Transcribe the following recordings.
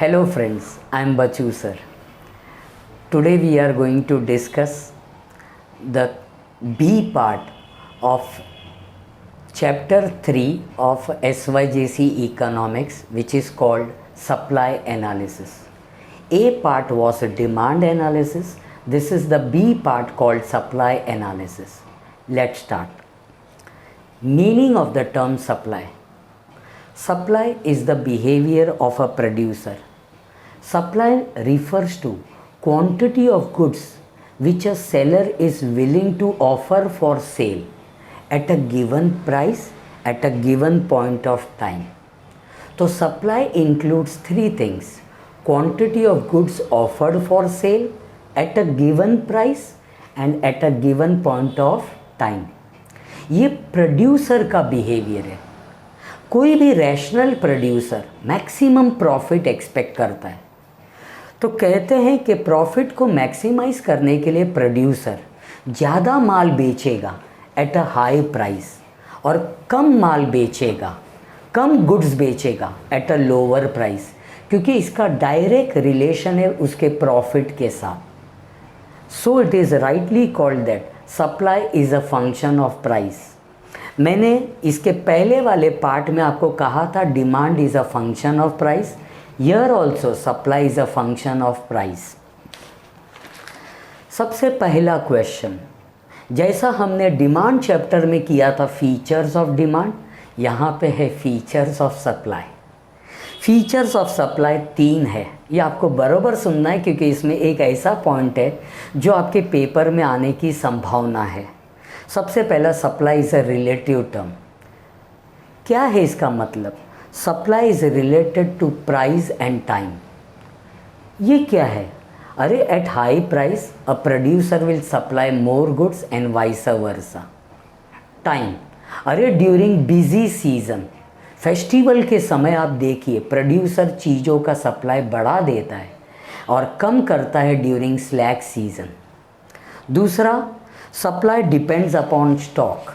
Hello friends, I am Bachu sir. Today we are going to discuss the B part of chapter 3 of SYJC Economics, which is called supply analysis. A part was demand analysis. This is the B part called supply analysis. Let's start. Meaning of the term supply. Supply is the behavior of a producer. Supply refers to quantity of goods which a seller is willing to offer for sale at a given price at a given point of time. So supply includes three things: quantity of goods offered for sale at a given price and at a given point of time. ये producer का behaviour है. कोई भी rational producer maximum profit expect करता है. तो कहते हैं कि प्रॉफिट को मैक्सिमाइज करने के लिए प्रोड्यूसर ज़्यादा माल बेचेगा एट अ हाई प्राइस और कम माल बेचेगा, कम गुड्स बेचेगा एट अ लोअर प्राइस, क्योंकि इसका डायरेक्ट रिलेशन है उसके प्रॉफिट के साथ. So it is rightly called that supply is a function of price. मैंने इसके पहले वाले पार्ट में आपको कहा था demand is a function of price. Here also supply is a function of price. सबसे पहला क्वेश्चन, जैसा हमने डिमांड चैप्टर में किया था फीचर्स ऑफ डिमांड, यहाँ पे है features of supply. Features of supply 3 है. ये आपको बराबर सुनना है क्योंकि इसमें एक ऐसा पॉइंट है जो आपके पेपर में आने की संभावना है. सबसे पहला, supply is a relative term. क्या है इसका मतलब? Supply is related to price and time. ये क्या है? अरे at high price a producer will supply more goods and vice versa. Time, अरे ड्यूरिंग बिजी सीजन, फेस्टिवल के समय आप देखिए प्रोड्यूसर चीज़ों का सप्लाई बढ़ा देता है और कम करता है ड्यूरिंग स्लैक सीजन. दूसरा, सप्लाई डिपेंड्स अपॉन स्टॉक.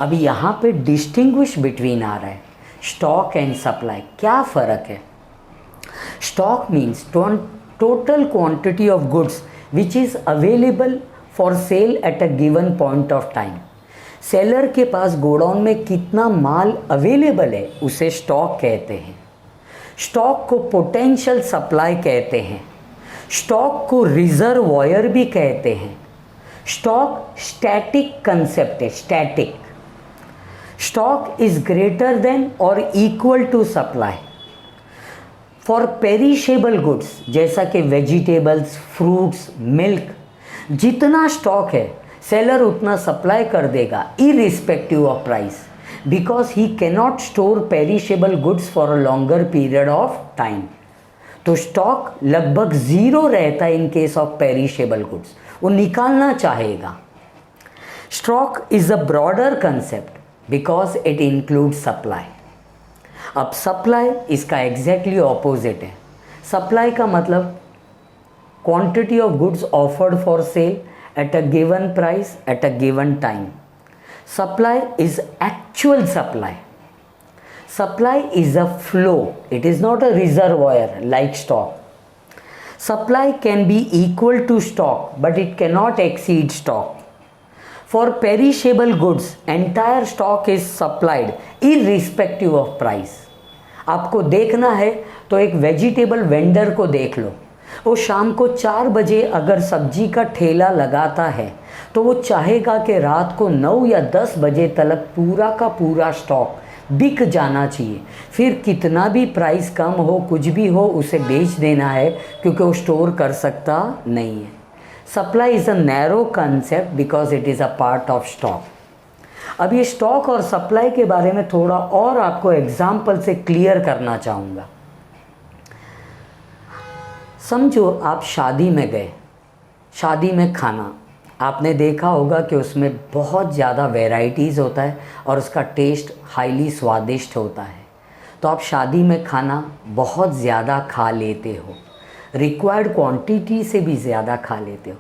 अभी यहाँ पे डिस्टिंग्विश बिटवीन आ रहा है स्टॉक एंड सप्लाई. क्या फ़र्क है? Stock means total quantity of goods which is available for sale at a given point of time. Seller के पास गोडाउन में कितना माल अवेलेबल है उसे स्टॉक कहते हैं. स्टॉक को पोटेंशियल सप्लाई कहते हैं. स्टॉक को रिजर्वॉयर भी कहते हैं. स्टॉक स्टैटिक कंसेप्ट है. Static stock is greater than और equal to supply. For perishable goods जैसा कि वेजिटेबल्स, फ्रूट्स, मिल्क, जितना स्टॉक है सेलर उतना सप्लाई कर देगा irrespective of price, because he cannot store perishable goods for a longer period of time. तो stock लगभग ज़ीरो रहता है in case of perishable goods. वो निकालना चाहेगा. Stock is a broader concept because it includes supply. अब supply इसका exactly opposite है. सप्लाई का मतलब quantity of goods offered for cell at a given price at a given time. Supply is actual supply. Supply is a flow. It is not a reservoir like stock. Supply can be equal to stock, but it cannot exceed stock. For perishable goods, entire stock is supplied irrespective of price. आपको देखना है तो एक vegetable vendor को देख लो. वो शाम को 4 बजे अगर सब्जी का ठेला लगाता है तो वो चाहेगा कि रात को 9 या 10 बजे तक पूरा का पूरा स्टॉक बिक जाना चाहिए. फिर कितना भी प्राइस कम हो, कुछ भी हो, उसे बेच देना है क्योंकि वो स्टोर कर सकता नहीं है. Supply is a narrow concept because it is a part of stock. अब ये स्टॉक और सप्लाई के बारे में थोड़ा और आपको एग्जाम्पल से क्लियर करना चाहूँगा. समझो आप शादी में गए. शादी में खाना आपने देखा होगा कि उसमें बहुत ज़्यादा वैरायटीज़ होता है और उसका टेस्ट हाईली स्वादिष्ट होता है. तो आप शादी में खाना बहुत ज़्यादा खा लेते हो, रिक्वायर्ड क्वांटिटी से भी ज़्यादा खा लेते हो.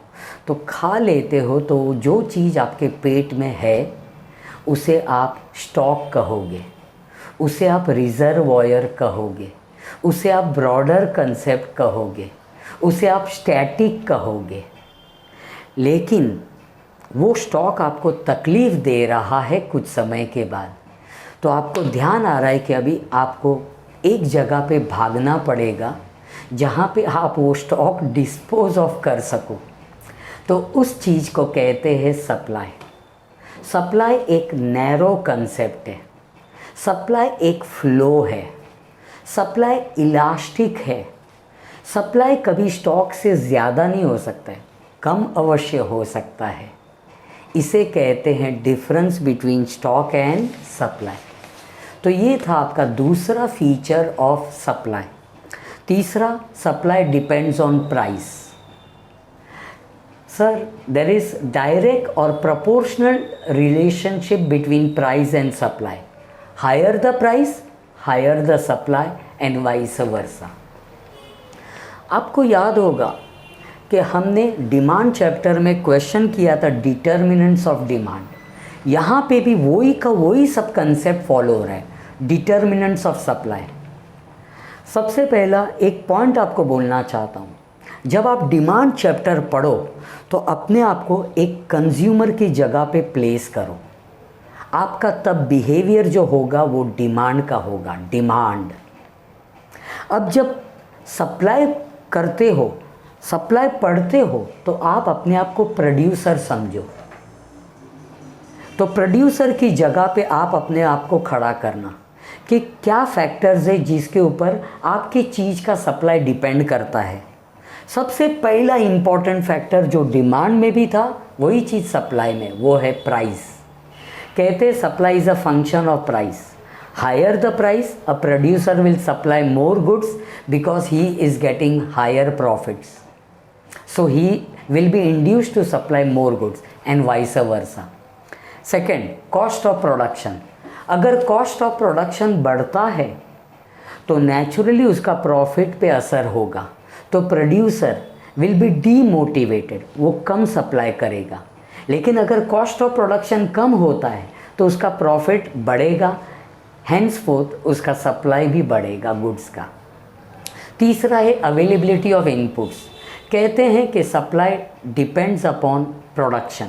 तो खा लेते हो तो जो चीज़ आपके पेट में है उसे आप स्टॉक कहोगे, उसे आप रिजर्वॉयर कहोगे. उसे आप ब्रॉडर कंसेप्ट कहोगे, उसे आप स्टैटिक कहोगे। लेकिन वो स्टॉक आपको तकलीफ़ दे रहा है कुछ समय के बाद, तो आपको ध्यान आ रहा है कि अभी आपको एक जगह पे भागना पड़ेगा जहाँ पे आप वो स्टॉक डिस्पोज ऑफ कर सको। तो उस चीज़ को कहते हैं सप्लाई। सप्लाई एक नैरो कंसेप्ट है, सप्लाई एक फ्लो है, सप्लाई इलास्टिक है। सप्लाई कभी स्टॉक से ज़्यादा नहीं हो सकता है, कम अवश्य हो सकता है। इसे कहते हैं difference between stock and supply. तो ये था आपका दूसरा फीचर ऑफ सप्लाई। तीसरा, supply depends on price. Sir, there is direct और proportional relationship between price and supply. Higher the price, higher the supply and vice versa. आपको याद होगा कि हमने डिमांड चैप्टर में क्वेश्चन किया था डिटर्मिनेंट्स ऑफ डिमांड। यहाँ पे भी वही का वही सब कंसेप्ट फॉलो हो रहा है, डिटर्मिनेंट्स ऑफ सप्लाई। सबसे पहला एक पॉइंट आपको बोलना चाहता हूँ, जब आप डिमांड चैप्टर पढ़ो तो अपने आप को एक कंज्यूमर की जगह पे प्लेस करो। आपका तब बिहेवियर जो होगा वो डिमांड का होगा, डिमांड। अब जब सप्लाई करते हो, सप्लाई पढ़ते हो, तो आप अपने आप को प्रोड्यूसर समझो। तो प्रोड्यूसर की जगह पे आप अपने आप को खड़ा करना कि क्या फैक्टर्स है जिसके ऊपर आपकी चीज़ का सप्लाई डिपेंड करता है। सबसे पहला इम्पॉर्टेंट फैक्टर जो डिमांड में भी था वही चीज़ सप्लाई में, वो है प्राइस। कहते supply is a function of price. Higher the price, a producer will supply more goods because he is getting higher profits, so he will be induced to supply more goods and vice versa. Second, cost of production. अगर cost of production बढ़ता है तो naturally उसका profit पे असर होगा, तो producer will be demotivated, वो कम सप्लाई करेगा। लेकिन अगर कॉस्ट ऑफ प्रोडक्शन कम होता है तो उसका प्रॉफिट बढ़ेगा, हैंसफोर्थ उसका सप्लाई भी बढ़ेगा गुड्स का। तीसरा है अवेलेबिलिटी ऑफ इनपुट्स। कहते हैं कि supply depends upon production,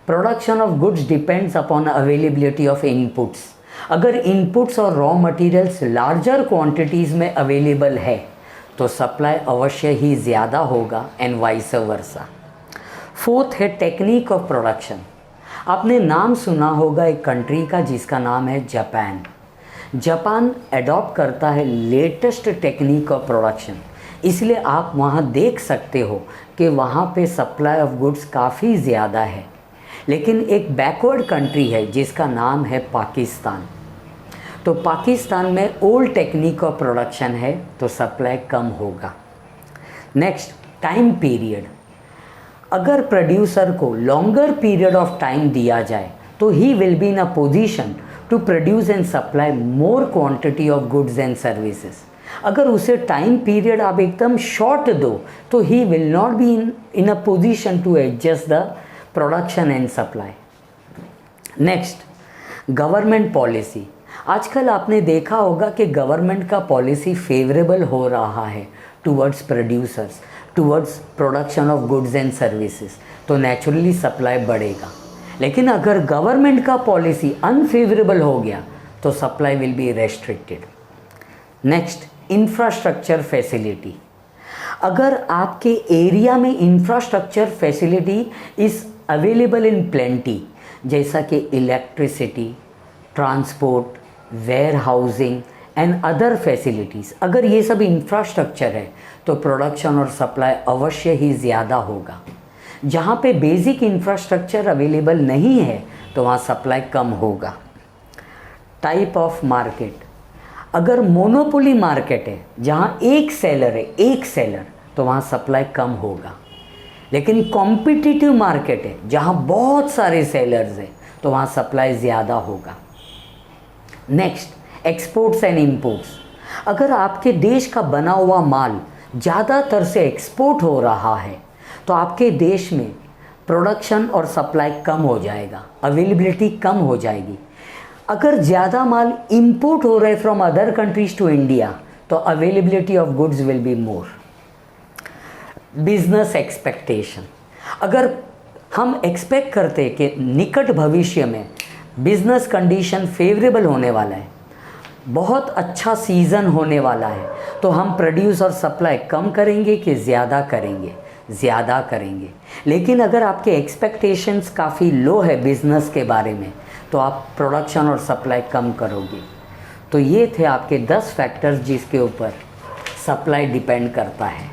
production of goods depends upon availability of inputs. अगर इनपुट्स और रॉ मटेरियल्स लार्जर क्वांटिटीज़ में अवेलेबल है तो सप्लाई अवश्य ही ज़्यादा होगा एंड वाइस वर्सा। फोर्थ है टेक्निक ऑफ प्रोडक्शन। आपने नाम सुना होगा एक कंट्री का जिसका नाम है जापान। जापान अडॉप्ट करता है लेटेस्ट टेक्निक ऑफ प्रोडक्शन, इसलिए आप वहाँ देख सकते हो कि वहाँ पे सप्लाई ऑफ गुड्स काफ़ी ज़्यादा है। लेकिन एक बैकवर्ड कंट्री है जिसका नाम है पाकिस्तान। तो पाकिस्तान में ओल्ड टेक्निक ऑफ प्रोडक्शन है तो सप्लाई कम होगा। Next, time period. अगर प्रोड्यूसर को लॉन्गर पीरियड ऑफ टाइम दिया जाए तो ही will be in a position to produce and supply more quantity of goods and services. अगर उसे टाइम पीरियड आप एकदम शॉर्ट दो तो ही will not be in a position to adjust the production and supply. Next, government policy. आजकल आपने देखा होगा कि गवर्नमेंट का पॉलिसी फेवरेबल हो रहा है towards producers, towards production of goods and services, तो नेचुरली सप्लाई बढ़ेगा। लेकिन अगर गवर्नमेंट का पॉलिसी अनफेवरेबल हो गया तो supply will be restricted. Next, infrastructure facility. अगर आपके एरिया में infrastructure facility is available in plenty, जैसा कि electricity, transport, warehousing and other facilities, अगर ये सब इंफ्रास्ट्रक्चर है तो प्रोडक्शन और सप्लाई अवश्य ही ज़्यादा होगा। जहाँ पे बेसिक इंफ्रास्ट्रक्चर अवेलेबल नहीं है तो वहाँ सप्लाई कम होगा। Type of market. अगर मोनोपोली मार्केट है जहाँ एक सेलर है, एक सेलर, तो वहाँ सप्लाई कम होगा। लेकिन कॉम्पिटिटिव मार्केट है जहाँ बहुत सारे सेलर्स हैं तो वहाँ सप्लाई ज़्यादा होगा। Next, exports and imports. अगर आपके देश का बना हुआ माल ज़्यादातर से एक्सपोर्ट हो रहा है तो आपके देश में प्रोडक्शन और सप्लाई कम हो जाएगा, अवेलेबिलिटी कम हो जाएगी। अगर ज़्यादा माल इंपोर्ट हो रहा है from other countries to India तो availability of goods will be more. Business expectation, अगर हम एक्सपेक्ट करते हैं कि निकट भविष्य में बिजनेस कंडीशन फेवरेबल होने वाला है, बहुत अच्छा सीज़न होने वाला है, तो हम प्रोड्यूस और सप्लाई कम करेंगे कि ज़्यादा करेंगे? ज़्यादा करेंगे। लेकिन अगर आपके एक्सपेक्टेशंस काफ़ी लो है बिज़नेस के बारे में, तो आप प्रोडक्शन और सप्लाई कम करोगे। तो ये थे आपके 10 फैक्टर्स जिसके ऊपर सप्लाई डिपेंड करता है।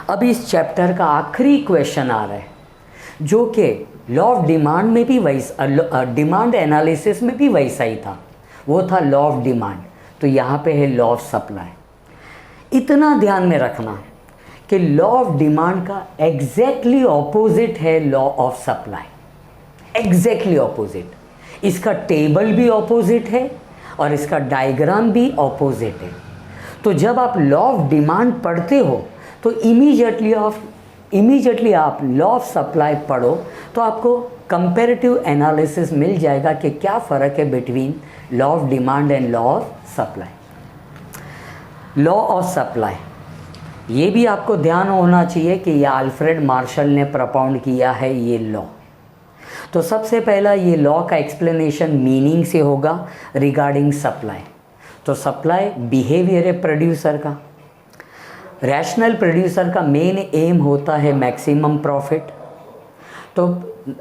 अब इस चैप्टर का आखिरी क्वेश्चन आ रहा है, जो कि लॉ ऑफ डिमांड में भी डिमांड एनालिसिस में भी वैसा ही था, वो था लॉ ऑफ डिमांड। तो यहाँ पे है लॉ ऑफ सप्लाई। इतना ध्यान में रखना कि लॉ ऑफ डिमांड का एग्जैक्टली ऑपोजिट है law of supply, exactly opposite. इसका टेबल भी ऑपोजिट है और इसका डायग्राम भी ऑपोजिट है। तो जब आप लॉ ऑफ डिमांड पढ़ते हो तो इमीडिएटली आप लॉ ऑफ सप्लाई पढ़ो, तो आपको कंपैरेटिव एनालिसिस मिल जाएगा कि क्या फ़र्क है between law of demand and law of supply. Law of supply, ये भी आपको ध्यान होना चाहिए कि ये अल्फ्रेड मार्शल ने प्रपोंड किया है ये लॉ। तो सबसे पहला ये लॉ का एक्सप्लेनेशन मीनिंग से होगा रिगार्डिंग सप्लाई। तो सप्लाई बिहेवियर है प्रोड्यूसर का। रैशनल प्रोड्यूसर का मेन एम होता है मैक्सिमम प्रॉफिट। तो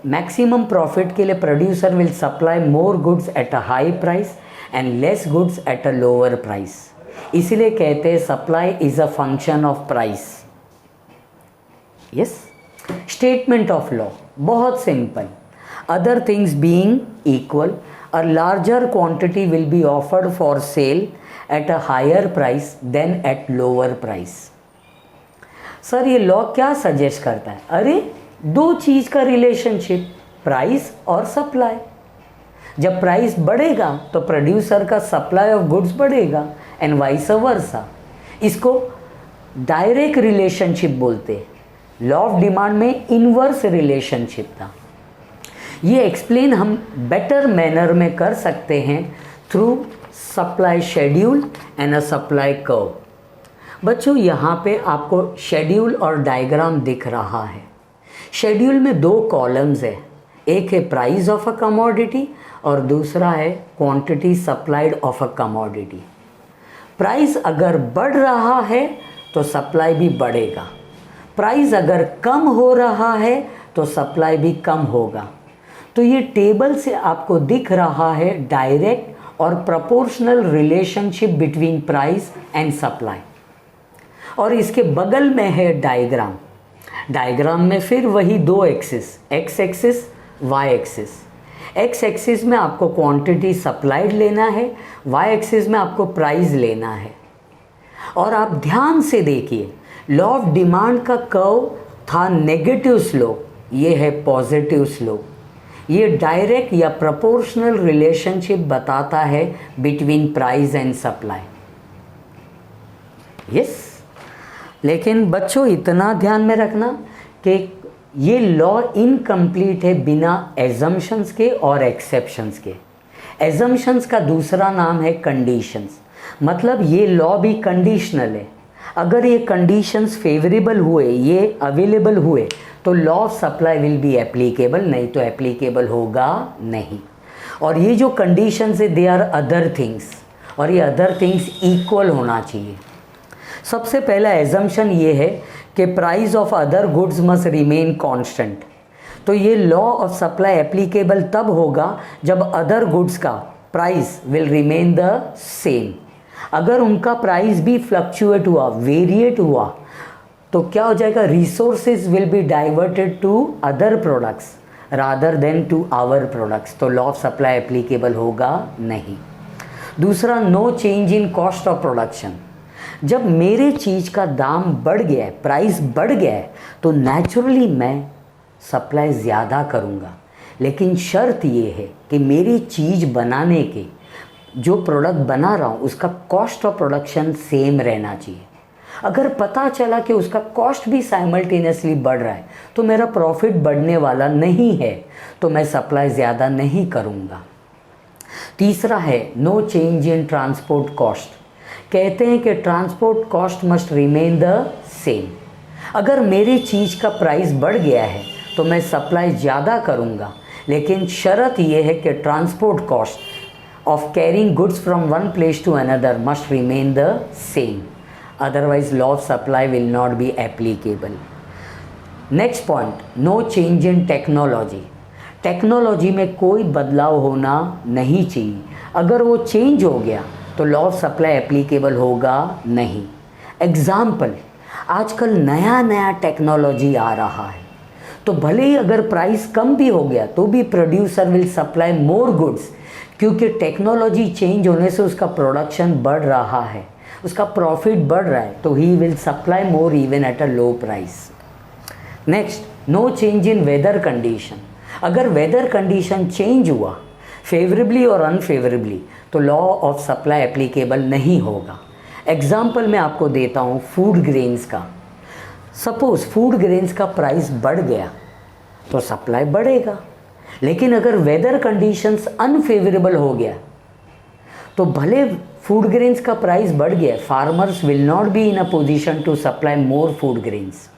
मैक्सिमम प्रॉफिट के लिए producer will supply more goods at a high price and less goods at a lower price. इसलिए कहते हैं supply is a function of price. Yes, statement of law बहुत simple. Other things being equal, a larger quantity will be offered for sale at a higher price than at lower price. Sir ये law क्या suggest करता है? अरे दो चीज़ का relationship, price और सप्लाई। जब प्राइस बढ़ेगा तो प्रोड्यूसर का सप्लाई ऑफ गुड्स बढ़ेगा एंड वाइस वर्सा। इसको डायरेक्ट रिलेशनशिप बोलते हैं। लॉ ऑफ डिमांड में इनवर्स रिलेशनशिप था। ये एक्सप्लेन हम बेटर मैनर में कर सकते हैं through supply schedule and a supply curve. बच्चों यहाँ पे आपको शेड्यूल और डायग्राम दिख रहा है। शेड्यूल में 2 कॉलम्स है, एक है प्राइस ऑफ अ कमोडिटी और दूसरा है quantity supplied of a commodity. Price अगर बढ़ रहा है तो सप्लाई भी बढ़ेगा, प्राइस अगर कम हो रहा है तो सप्लाई भी कम होगा। तो ये टेबल से आपको दिख रहा है डायरेक्ट और proportional relationship between price and supply. और इसके बगल में है डायग्राम। डायग्राम में फिर वही 2 axis, X axis, Y axis. X axis में आपको क्वांटिटी सप्लाइड लेना है, वाई एक्सिस में आपको प्राइस लेना है। और आप ध्यान से देखिए, लॉ ऑफ डिमांड का कर्व था नेगेटिव स्लोप, ये है पॉजिटिव स्लोप। ये डायरेक्ट या प्रोपोर्शनल रिलेशनशिप बताता है between price and supply. Yes, लेकिन बच्चों इतना ध्यान में रखना कि ये लॉ इनकम्प्लीट है बिना एजम्पशंस के और एक्सेप्शंस के। एजम्पशंस का दूसरा नाम है कंडीशंस, मतलब ये लॉ भी कंडीशनल है। अगर ये कंडीशंस फेवरेबल हुए, ये अवेलेबल हुए, तो law of supply will be applicable, नहीं तो एप्लीकेबल होगा नहीं। और ये जो कंडीशंस है दे आर अदर थिंग्स, और ये अदर थिंग्स इक्वल होना चाहिए। सबसे पहला एजम्पशन ये है कि price of other goods must remain constant. तो ये लॉ ऑफ सप्लाई एप्लीकेबल तब होगा जब अदर गुड्स का price will remain the same. अगर उनका प्राइस भी फ्लक्चुएट हुआ, वेरिएट हुआ, तो क्या हो जाएगा? Resources will be diverted to other products rather than to our products. तो लॉ ऑफ सप्लाई एप्लीकेबल होगा नहीं। दूसरा, no change in cost of production. जब मेरे चीज़ का दाम बढ़ गया है, प्राइस बढ़ गया है, तो नेचुरली मैं सप्लाई ज़्यादा करूँगा। लेकिन शर्त ये है कि मेरी चीज़ बनाने के जो प्रोडक्ट बना रहा हूँ उसका कॉस्ट ऑफ प्रोडक्शन सेम रहना चाहिए। अगर पता चला कि उसका कॉस्ट भी साइमल्टेनियसली बढ़ रहा है तो मेरा प्रॉफिट बढ़ने वाला नहीं है, तो मैं सप्लाई ज़्यादा नहीं करूँगा। तीसरा है no change in transport cost, कहते हैं कि transport cost must remain the same. अगर मेरी चीज़ का प्राइस बढ़ गया है तो मैं सप्लाई ज़्यादा करूँगा, लेकिन शर्त यह है कि transport cost of carrying goods from one place to another must remain the same, otherwise law of supply will not be applicable. Next point, no change in technology. Technology में कोई बदलाव होना नहीं चाहिए। अगर वो चेंज हो गया तो लॉ ऑफ सप्लाई एप्लीकेबल होगा नहीं। एग्जाम्पल, आजकल नया नया टेक्नोलॉजी आ रहा है, तो भले ही अगर प्राइस कम भी हो गया तो भी producer will supply more goods, क्योंकि टेक्नोलॉजी चेंज होने से उसका प्रोडक्शन बढ़ रहा है, उसका प्रॉफिट बढ़ रहा है, तो ही will supply more even at a low price. Next, no change in weather condition. अगर वेदर कंडीशन चेंज हुआ फेवरेबली और अनफेवरेबली तो लॉ ऑफ सप्लाई एप्लीकेबल नहीं होगा। एग्जाम्पल मैं आपको देता हूँ फूड ग्रेन्स का। सपोज फूड ग्रेन्स का प्राइस बढ़ गया तो सप्लाई बढ़ेगा, लेकिन अगर वेदर कंडीशंस अनफेवरेबल हो गया तो भले फूड ग्रेन्स का प्राइस बढ़ गया, farmers will not be in a position to supply more food grains.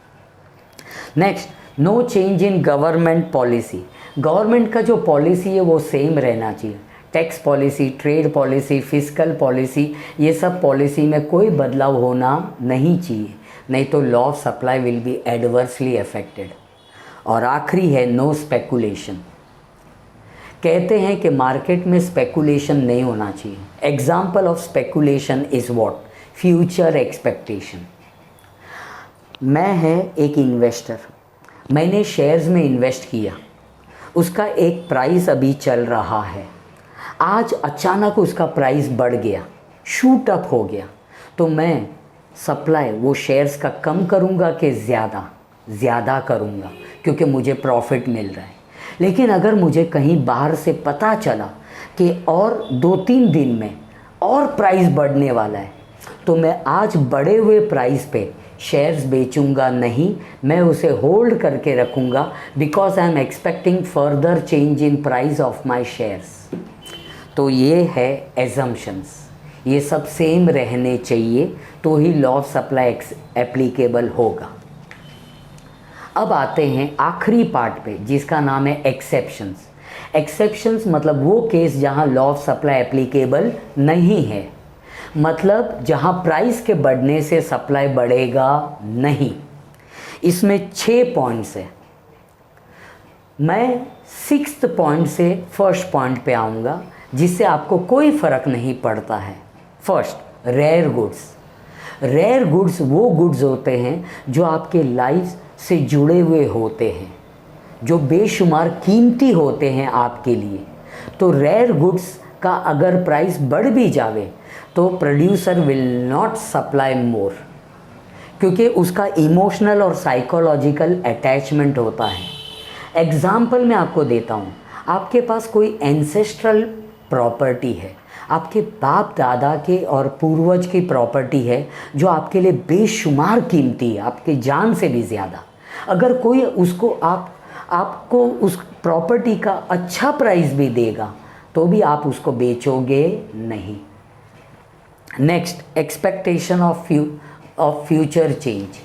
Next, no change in government policy. Government का जो पॉलिसी है वो सेम रहना चाहिए। Tax policy, trade policy, fiscal policy, ये सब पॉलिसी में कोई बदलाव होना नहीं चाहिए, नहीं तो law of supply will B adversely affected. और आखिरी है नो स्पेकुलेशन। कहते हैं कि मार्केट में स्पेकुलेशन नहीं होना चाहिए। Example of speculation is what? Future expectation. मैं है एक इन्वेस्टर, मैंने शेयर्स में इन्वेस्ट किया, उसका एक प्राइस अभी चल रहा है, आज अचानक उसका प्राइस बढ़ गया, शूट अप हो गया, तो मैं सप्लाई वो शेयर्स का कम करूँगा कि ज़्यादा करूँगा, क्योंकि मुझे प्रॉफिट मिल रहा है। लेकिन अगर मुझे कहीं बाहर से पता चला कि और 2-3 दिन में और प्राइस बढ़ने वाला है, तो मैं आज बढ़े हुए प्राइस पे शेयर्स बेचूंगा नहीं, मैं उसे होल्ड करके रखूँगा, because I am expecting further change in price of my shares. तो ये है एजम्पशंस, ये सब सेम रहने चाहिए तो ही लॉ ऑफ सप्लाई एप्लीकेबल होगा। अब आते हैं आखिरी पार्ट पे, जिसका नाम है एक्सेप्शंस। एक्सेप्शंस मतलब वो केस जहां लॉ ऑफ सप्लाई एप्लीकेबल नहीं है, मतलब जहां प्राइस के बढ़ने से सप्लाई बढ़ेगा नहीं। इसमें 6 पॉइंट्स है। मैं 6th पॉइंट से 1st पॉइंट पे आऊँगा, जिससे आपको कोई फ़र्क नहीं पड़ता है। First, rare goods. Rare goods वो गुड्स होते हैं जो आपके लाइफ से जुड़े हुए होते हैं, जो बेशुमार कीमती होते हैं आपके लिए। तो रेयर गुड्स का अगर प्राइस बढ़ भी जावे तो प्रोड्यूसर विल नॉट सप्लाई मोर, क्योंकि उसका इमोशनल और साइकोलॉजिकल अटैचमेंट होता है। एग्जाम्पल मैं आपको देता हूँ, आपके पास कोई एंसेस्ट्रल प्रॉपर्टी है, आपके बाप दादा के और पूर्वज की प्रॉपर्टी है जो आपके लिए बेशुमार कीमती है, आपके जान से भी ज़्यादा। अगर कोई उसको आपको उस प्रॉपर्टी का अच्छा प्राइस भी देगा तो भी आप उसको बेचोगे नहीं। Next, expectation of future change.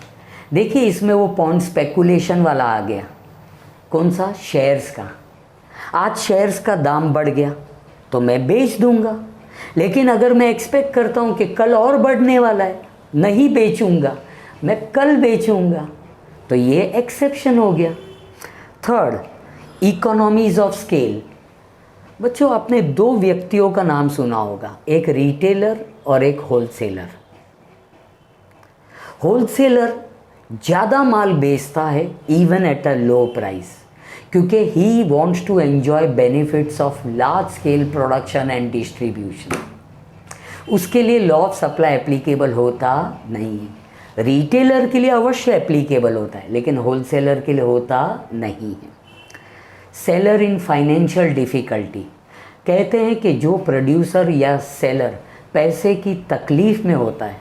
देखिए इसमें वो पॉइंट स्पेकुलेशन वाला आ गया। कौन सा? शेयर्स का। आज शेयर्स का दाम बढ़ गया तो मैं बेच दूंगा, लेकिन अगर मैं एक्सपेक्ट करता हूँ कि कल और बढ़ने वाला है, नहीं बेचूंगा, मैं कल बेचूंगा, तो ये एक्सेप्शन हो गया। Third, economies of scale. बच्चों आपने 2 व्यक्तियों का नाम सुना होगा, एक रिटेलर और एक होलसेलर। होलसेलर ज़्यादा माल बेचता है even at a low price, क्योंकि he wants to enjoy benefits of large scale production and distribution. उसके लिए लॉ ऑफ सप्लाई एप्लीकेबल होता नहीं है। रिटेलर के लिए अवश्य एप्लीकेबल होता है, लेकिन होलसेलर के लिए होता नहीं है। Seller in financial difficulty. कहते हैं कि जो प्रोड्यूसर या सेलर पैसे की तकलीफ़ में होता है,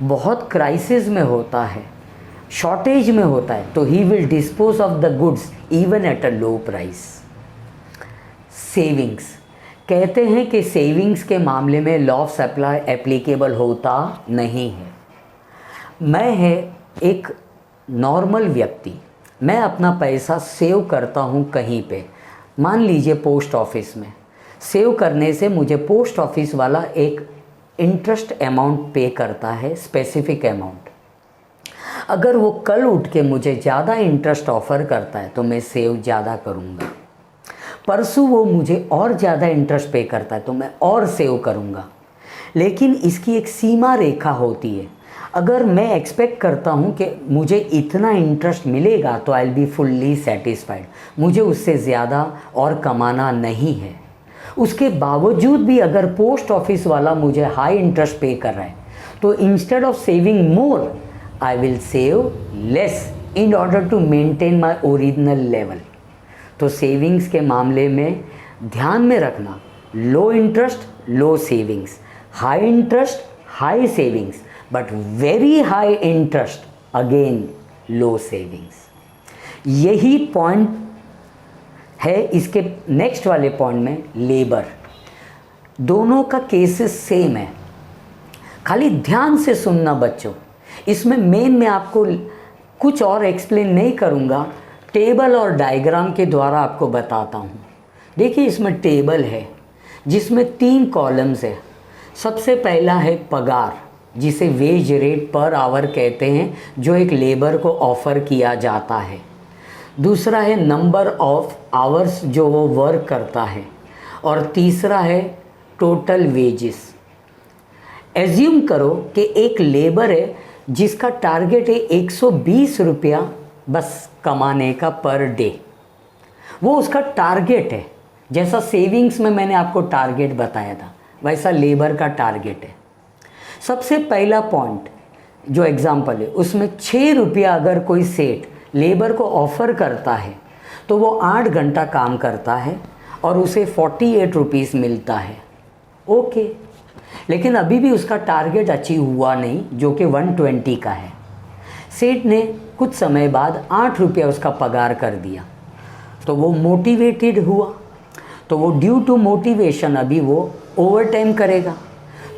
बहुत क्राइसिस में होता है, शॉर्टेज में होता है, तो he will dispose of the goods even at a low price. Savings. कहते हैं कि सेविंग्स के मामले में लॉ ऑफ सप्लाई एप्लीकेबल होता नहीं है। मैं है एक नॉर्मल व्यक्ति, मैं अपना पैसा सेव करता हूँ कहीं पे, मान लीजिए पोस्ट ऑफिस में। सेव करने से मुझे पोस्ट ऑफिस वाला एक इंटरेस्ट अमाउंट पे करता है, स्पेसिफिक अमाउंट। अगर वो कल उठ के मुझे ज़्यादा इंटरेस्ट ऑफ़र करता है तो मैं सेव ज़्यादा करूँगा। परसों वो मुझे और ज़्यादा इंटरेस्ट पे करता है तो मैं और सेव करूँगा। लेकिन इसकी एक सीमा रेखा होती है। अगर मैं एक्सपेक्ट करता हूँ कि मुझे इतना इंटरेस्ट मिलेगा तो I will be fully satisfied, मुझे उससे ज़्यादा और कमाना नहीं है। उसके बावजूद भी अगर पोस्ट ऑफिस वाला मुझे हाई इंटरेस्ट पे कर रहा है तो instead of saving more I will save less in order to maintain my original level. तो सेविंग्स के मामले में ध्यान में रखना, low interest low savings, high interest high savings, but very high interest again low savings. यही point है इसके नेक्स्ट वाले पॉइंट में। लेबर, दोनों का केसेस सेम है, खाली ध्यान से सुनना बच्चों। इसमें मैं आपको कुछ और एक्सप्लेन नहीं करूँगा, टेबल और डायग्राम के द्वारा आपको बताता हूँ। देखिए इसमें टेबल है जिसमें 3 कॉलम्स है। सबसे पहला है पगार, जिसे वेज रेट पर आवर कहते हैं, जो एक लेबर को ऑफ़र किया जाता है। दूसरा है नंबर ऑफ आवर्स जो वो वर्क करता है, और तीसरा है टोटल वेजेस। एज्यूम करो कि एक लेबर है जिसका टारगेट है 120 रुपया बस कमाने का पर डे। वो उसका टारगेट है। जैसा सेविंग्स में मैंने आपको टारगेट बताया था, वैसा लेबर का टारगेट है। सबसे पहला पॉइंट जो एग्जाम्पल है उसमें 6 रुपया अगर कोई सेठ लेबर को ऑफ़र करता है तो वो 8 घंटा काम करता है और उसे 48 रुपीज़ मिलता है। ओके, लेकिन अभी भी उसका टारगेट अचीव हुआ नहीं, जो कि 120 का है। सेठ ने कुछ समय बाद 8 रुपया उसका पगार कर दिया, तो वो मोटिवेटेड हुआ, तो वो ड्यू टू मोटिवेशन अभी वो ओवर टाइम करेगा।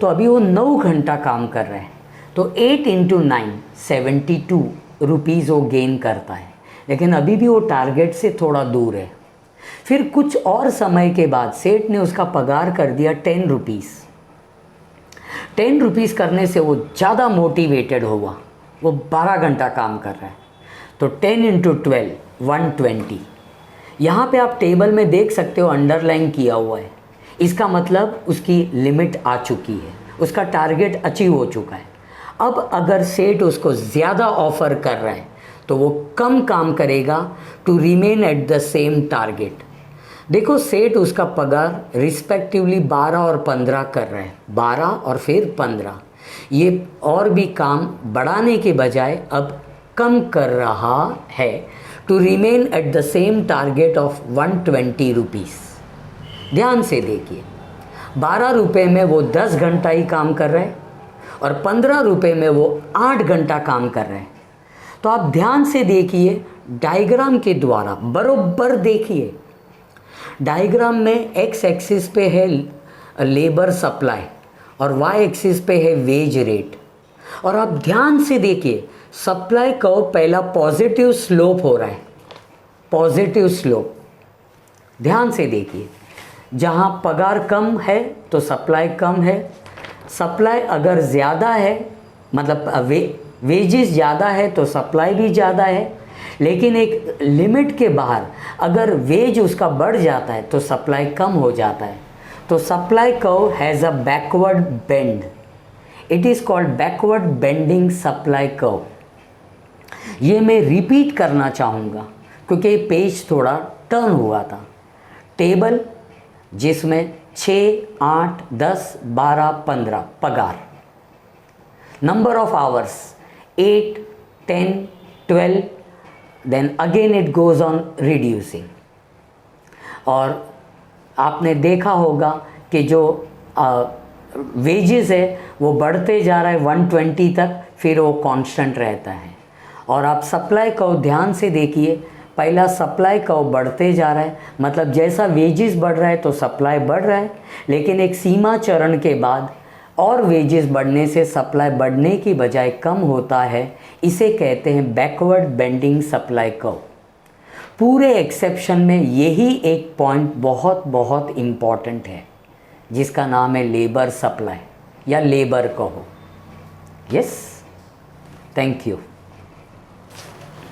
तो अभी वो 9 घंटा काम कर रहा है, तो 8 × 9 72 रुपीज़ वो गेन करता है, लेकिन अभी भी वो टारगेट से थोड़ा दूर है। फिर कुछ और समय के बाद सेठ ने उसका पगार कर दिया 10 रुपीज़। 10 रुपीज़ करने से वो ज़्यादा मोटिवेटेड हुआ, वो 12 घंटा काम कर रहा है, तो 10 × 12 120। यहाँ पे आप टेबल में देख सकते हो अंडरलाइन किया हुआ है। इसका मतलब उसकी लिमिट आ चुकी है, उसका टारगेट अचीव हो चुका है। अब अगर सेठ उसको ज़्यादा ऑफ़र कर रहा है तो वो कम काम करेगा to remain at the same target. देखो सेठ उसका पगार रिस्पेक्टिवली 12 और 15 कर रहे हैं, 12 और फिर 15। ये और भी काम बढ़ाने के बजाय अब कम कर रहा है to remain at the same target of 120 rupees. ध्यान से देखिए, 12 रुपये में वो 10 घंटा ही काम कर रहे हैं और 15 रुपये में वो 8 घंटा काम कर रहे हैं। तो आप ध्यान से देखिए, डायग्राम के द्वारा बरोबर देखिए। डायग्राम में एक्स एक्सिस पे है लेबर सप्लाई और वाई एक्सिस पे है वेज रेट। और आप ध्यान से देखिए, सप्लाई कर्व पहला पॉजिटिव स्लोप हो रहा है, पॉजिटिव स्लोप। ध्यान से देखिए, जहाँ पगार कम है तो सप्लाई कम है। सप्लाई अगर ज़्यादा है, मतलब वेजेस ज़्यादा है तो सप्लाई भी ज़्यादा है। लेकिन एक लिमिट के बाहर अगर वेज उसका बढ़ जाता है तो सप्लाई कम हो जाता है। तो supply curve has a backward bend, it is called backward bending supply curve. ये मैं रिपीट करना चाहूँगा क्योंकि ये पेज थोड़ा टर्न हुआ था। टेबल जिसमें 6, 8, 10, 12, 15 पगार, number of hours 8, 10, 12, then again it goes on reducing. और आपने देखा होगा कि जो वेजेस है वो बढ़ते जा रहा है 120 तक, फिर वो कांस्टेंट रहता है। और आप सप्लाई को ध्यान से देखिए, पहला सप्लाई कर्व बढ़ते जा रहा है, मतलब जैसा वेजेस बढ़ रहा है तो सप्लाई बढ़ रहा है, लेकिन एक सीमा चरण के बाद और वेजेस बढ़ने से सप्लाई बढ़ने की बजाय कम होता है। इसे कहते हैं बैकवर्ड बेंडिंग सप्लाई कर्व। पूरे एक्सेप्शन में यही एक पॉइंट बहुत बहुत इम्पॉर्टेंट है, जिसका नाम है लेबर सप्लाई या लेबर कहो। Yes, thank you.